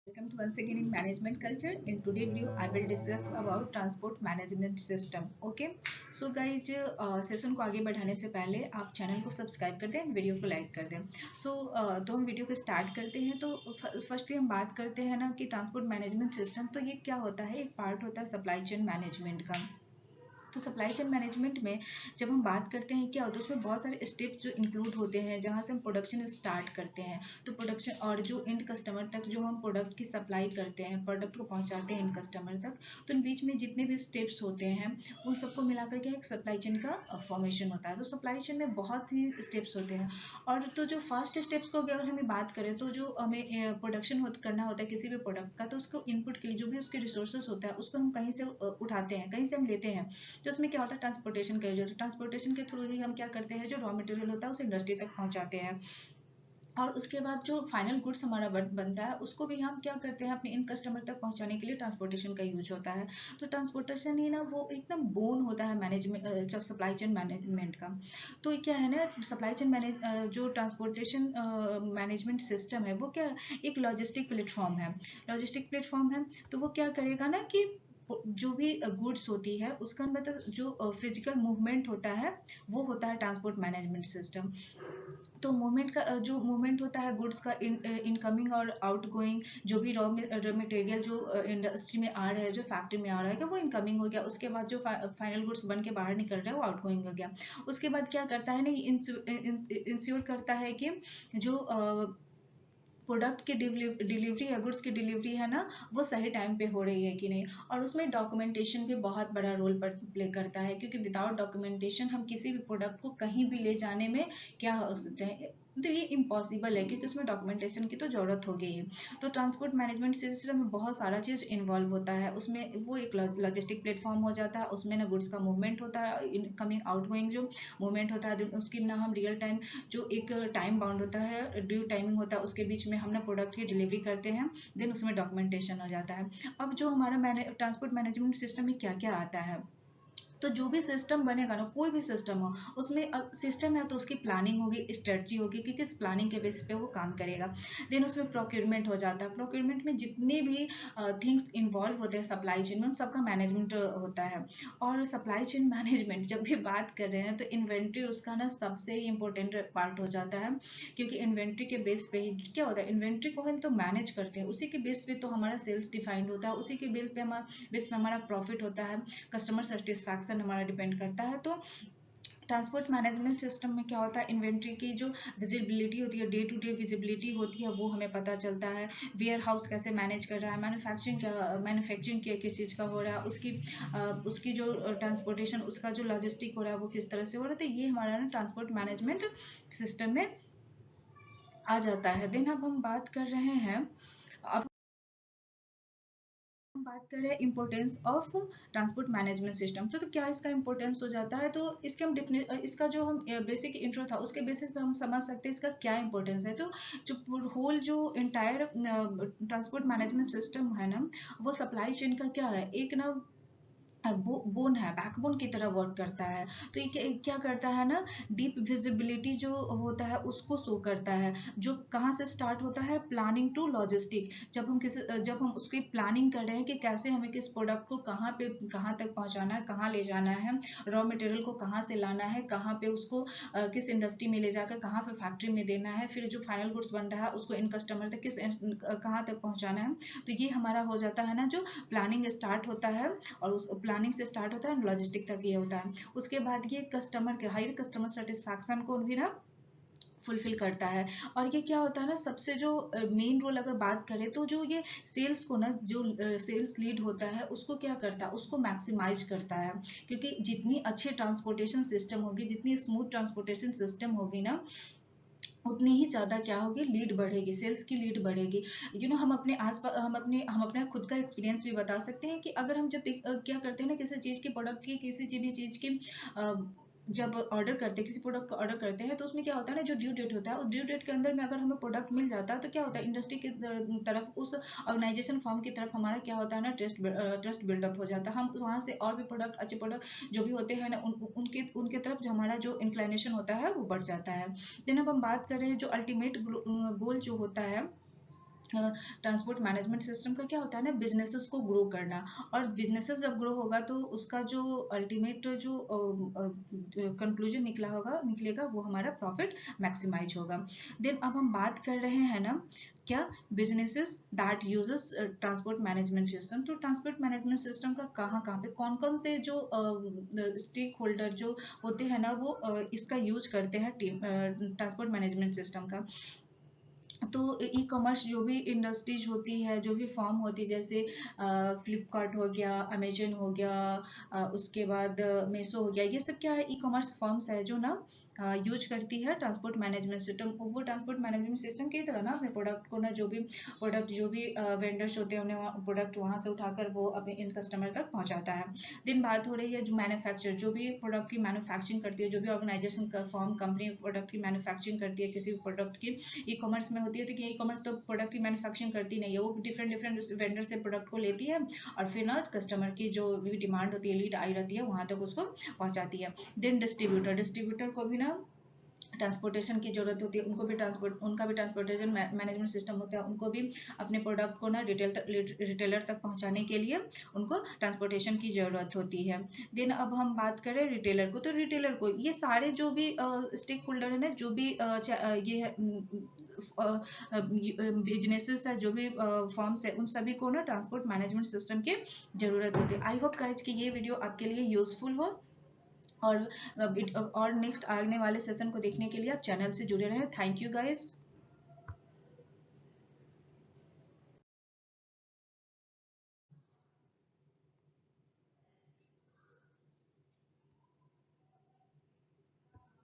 Welcome to once again in management culture. In today video, I will discuss about transport management system. Okay, so guys, session को आगे बढ़ाने से पहले आप channel को subscribe कर दें, वीडियो को लाइक कर दें. तो हम वीडियो को स्टार्ट करते हैं. तो फर्स्टली हम बात करते हैं ना कि ट्रांसपोर्ट मैनेजमेंट सिस्टम. तो ये क्या होता है? एक पार्ट होता है सप्लाई चेन मैनेजमेंट का. तो सप्लाई चेन मैनेजमेंट में जब हम बात करते हैं क्या होता है, उसमें बहुत सारे स्टेप्स जो इंक्लूड होते हैं, जहाँ से हम प्रोडक्शन स्टार्ट करते हैं. तो प्रोडक्शन और जो एंड कस्टमर तक जो हम प्रोडक्ट की सप्लाई करते हैं, प्रोडक्ट को पहुँचाते हैं एंड कस्टमर तक, तो इन बीच में जितने भी स्टेप्स होते हैं उन सबको मिलाकर के एक सप्लाई चेन का फॉर्मेशन होता है. तो सप्लाई चेन में बहुत ही स्टेप्स होते हैं. और तो जो फर्स्ट स्टेप्स को अगर हमें बात करें, तो जो हमें प्रोडक्शन करना होता है किसी भी प्रोडक्ट का, तो उसको इनपुट के लिए जो भी उसके रिसोर्सेज होता है उसको हम कहीं से उठाते हैं, कहीं से हम लेते हैं. तो इसमें क्या होता है? ट्रांसपोर्टेशन का यूज होता है. ट्रांसपोर्टेशन के थ्रू ही हम क्या करते हैं, जो रॉ मटेरियल होता है उसे इंडस्ट्री तक पहुंचाते हैं. और उसके बाद जो फाइनल गुड्स हमारा बनता है उसको भी हम क्या करते हैं, अपने इन कस्टमर तक पहुंचाने के लिए ट्रांसपोर्टेशन का यूज होता है. तो ट्रांसपोर्टेशन ही ना वो एकदम बोन होता है मैनेजमेंट, सप्लाई चेन मैनेजमेंट का. तो ये क्या है ना, सप्लाई चेन मैनेज जो ट्रांसपोर्टेशन मैनेजमेंट सिस्टम है वो क्या, एक लॉजिस्टिक प्लेटफॉर्म है. लॉजिस्टिक प्लेटफॉर्म है तो वो क्या करेगा ना कि जो भी गुड्स होती है उसका मतलब जो फिजिकल मूवमेंट होता है वो होता है ट्रांसपोर्ट मैनेजमेंट सिस्टम. तो मूवमेंट का जो मूवमेंट होता है गुड्स का, इनकमिंग और आउटगोइंग, जो भी रॉ मटेरियल जो इंडस्ट्री में आ रहा है, जो फैक्ट्री में आ रहा है, वो इनकमिंग हो गया. उसके बाद जो फाइनल गुड्स बन के बाहर निकल रहा है वो आउटगोइंग हो गया. उसके बाद क्या करता है ना, इंश्योर करता है कि जो प्रोडक्ट की डिलीवरी या गुड्स की डिलीवरी है ना, वो सही टाइम पे हो रही है कि नहीं. और उसमें डॉक्यूमेंटेशन भी बहुत बड़ा रोल प्ले करता है, क्योंकि विदाउट डॉक्यूमेंटेशन हम किसी भी प्रोडक्ट को कहीं भी ले जाने में क्या हो सकते हैं, तो ये इम्पॉसिबल है, क्योंकि उसमें डॉक्यूमेंटेशन की तो ज़रूरत हो गई है. तो ट्रांसपोर्ट मैनेजमेंट सिस्टम में बहुत सारा चीज़ इन्वॉल्व होता है. उसमें वो एक लॉजिस्टिक प्लेटफॉर्म हो जाता है. उसमें ना गुड्स का मूवमेंट होता है, इनकमिंग आउटगोइंग जो मूवमेंट होता है, उसकी ना हम रियल टाइम जो एक टाइम बाउंड होता है, ड्यू टाइमिंग होता है, उसके बीच में हम ना प्रोडक्ट की डिलीवरी करते हैं. देन उसमें डॉक्यूमेंटेशन हो जाता है. अब जो हमारा ट्रांसपोर्ट मैनेजमेंट सिस्टम में क्या क्या आता है, तो जो भी सिस्टम बनेगा ना, कोई भी सिस्टम हो, उसमें सिस्टम है तो उसकी प्लानिंग होगी, स्ट्रेटजी होगी कि किस प्लानिंग के बेस पे वो काम करेगा. देन उसमें प्रोक्योरमेंट हो जाता है. प्रोक्योरमेंट में जितने भी थिंग्स इन्वॉल्व होते हैं सप्लाई चेन में, उन सबका मैनेजमेंट होता है. और सप्लाई चेन मैनेजमेंट जब भी बात कर रहे हैं, तो इन्वेंट्री उसका ना सबसे ही इंपॉर्टेंट पार्ट हो जाता है. क्योंकि इन्वेंट्री के बेस पे ही क्या होता है, इन्वेंट्री को हम तो मैनेज करते हैं, उसी के बेस पे तो हमारा सेल्स डिफाइंड होता है, उसी के बेस पे हमारा प्रॉफिट होता है, कस्टमर सेटिस्फैक्शन हमारा डिपेंड करता है. तो ट्रांसपोर्ट मैनेजमेंट सिस्टम में क्या होता है, इन्वेंट्री की जो विजिबिलिटी होती है, डे टू डे विजिबिलिटी होती है, वो हमें पता चलता है. वेयर हाउस कैसे मैनेज कर रहा है, मैन्युफैक्चरिंग किस चीज़ का हो रहा है, उसकी जो ट्रांसपोर्टेशन, उसका जो लॉजिस्टिक हो रहा है वो किस तरह से हो रहा है. तो ये हमारा ना ट्रांसपोर्ट मैनेजमेंट सिस्टम में आ जाता है. देन अब हम बात कर रहे हैं, अब हम बात करें importance of transport management system. तो क्या इसका इम्पोर्टेंस हो जाता है, तो इसके हम इसका जो हम बेसिक इंट्रो था उसके बेसिस पे हम समझ सकते हैं इसका क्या इम्पोर्टेंस है. तो जो होल जो इंटायर ट्रांसपोर्ट मैनेजमेंट सिस्टम है ना, वो सप्लाई चेन का क्या है, एक ना बोन है, बैकबोन की तरह वर्क करता है. तो ये क्या करता है ना, डीप विजिबिलिटी जो होता है उसको शो करता है, जो कहाँ से स्टार्ट होता है, प्लानिंग टू लॉजिस्टिक. जब हम उसकी प्लानिंग कर रहे हैं कि कैसे हमें किस प्रोडक्ट को कहाँ तक पहुँचाना है, कहाँ ले जाना है, रॉ मटेरियल को कहाँ से लाना है, कहाँ पे उसको किस इंडस्ट्री में ले जाकर कहाँ पे फैक्ट्री में देना है, फिर जो फाइनल गुड्स बन रहा है उसको इन कस्टमर तक कहाँ तक पहुँचाना है. तो ये हमारा हो जाता है ना, जो प्लानिंग स्टार्ट होता है, और उस प्लानिंग से स्टार्ट होता है, लॉजिस्टिक तक ये होता है. उसके बाद ये कस्टमर के हायर कस्टमर सेटिस्फैक्शन को भी ना फुलफिल करता है. और ये क्या होता है ना, सबसे जो मेन रोल अगर बात करें, तो जो ये सेल्स को ना, जो सेल्स लीड होता है उसको क्या करता है, उसको मैक्सिमाइज करता है. क्योंकि जितनी अच्छी ट्रांसपोर्टेशन सिस्टम होगी, जितनी स्मूथ ट्रांसपोर्टेशन सिस्टम होगी ना, उतनी ही ज़्यादा क्या होगी, लीड बढ़ेगी, सेल्स की लीड बढ़ेगी. हम अपने आसपास हम अपना खुद का एक्सपीरियंस भी बता सकते हैं कि अगर हम जब क्या करते हैं ना, किसी चीज़ की प्रोडक्ट की, किसी भी चीज़ की अ, जब ऑर्डर करते हैं, किसी प्रोडक्ट को ऑर्डर करते हैं, तो उसमें क्या होता है ना, जो ड्यू डेट होता है, उस ड्यू डेट के अंदर में अगर हमें प्रोडक्ट मिल जाता है, तो क्या होता है, इंडस्ट्री की तरफ, उस ऑर्गेनाइजेशन फॉर्म की तरफ हमारा क्या होता है ना, ट्रस्ट बिल्डअप हो जाता है. हम वहाँ से और भी प्रोडक्ट, अच्छे प्रोडक्ट जो भी होते हैं ना, उनके उनके तरफ जो हमारा जो इंक्लाइनेशन होता है वो बढ़ जाता है. देन अब हम बात कर रहे हैं जो अल्टीमेट गोल जो होता है, ट्रांसपोर्ट मैनेजमेंट सिस्टम का क्या होता है ना, बिजनेसेस को ग्रो करना, और बिजनेसेस जब ग्रो होगा तो उसका जो अल्टीमेट जो कंक्लूजन निकलेगा वो हमारा प्रॉफिट मैक्सिमाइज होगा। देन अब हम बात कर रहे हैं ना क्या, businesses that uses transport management system. तो ट्रांसपोर्ट मैनेजमेंट सिस्टम का कहाँ कहाँ पे कौन कौन से जो स्टेक होल्डर जो होते हैं ना वो इसका यूज करते हैं ट्रांसपोर्ट मैनेजमेंट सिस्टम का। तो ई कॉमर्स जो भी इंडस्ट्रीज होती है, जो भी फॉर्म होती है, जैसे फ्लिपकार्ट हो गया, अमेजन हो गया, उसके बाद मेसो हो गया, ये सब क्या है, ई कॉमर्स फॉर्म्स है जो ना यूज करती है ट्रांसपोर्ट मैनेजमेंट सिस्टम। वो ट्रांसपोर्ट मैनेजमेंट सिस्टम की तरह ना अपने प्रोडक्ट को ना, जो भी वेंडर्स होते हैं उन्हें प्रोडक्ट वहाँ से उठाकर वो अपने इन कस्टमर तक पहुँचाता है। दिन बात हो रही है जो मैन्युफैक्चर, जो भी प्रोडक्ट की मैन्युफैक्चरिंग करती है, जो भी ऑर्गेनाइजेशन का फॉर्म कंपनी प्रोडक्ट की मैन्युफैक्चरिंग करती है किसी भी प्रोडक्ट की, ई कॉमर्स में होती है। तो ई कॉमर्स तो प्रोडक्ट की मैन्युफैक्चरिंग करती नहीं है, वो डिफरेंट डिफरेंट वेंडर से प्रोडक्ट को लेती है और फिर ना कस्टमर की जो भी डिमांड होती है, लीड आई रहती है, वहां तक उसको पहुंचाती है। देन डिस्ट्रीब्यूटर को भी ना ट्रांसपोर्टेशन की जरूरत होती है, उनका भी ट्रांसपोर्टेशन मैनेजमेंट सिस्टम होता है, उनको भी अपने प्रोडक्ट को ना रिटेलर तक पहुंचाने के लिए उनको ट्रांसपोर्टेशन की जरूरत होती है। देन अब हम बात करें रिटेलर को, तो रिटेलर को ये सारे जो भी स्टेक होल्डर है ना, जो भी ये बिजनेसेस है, जो भी फॉर्म्स है, उन सभी को ना ट्रांसपोर्ट मैनेजमेंट सिस्टम की जरूरत होती है। आई होप गाइज कि ये वीडियो आपके लिए यूजफुल हो, और नेक्स्ट आने वाले सेशन को देखने के लिए आप चैनल से जुड़े रहें। Thank you guys.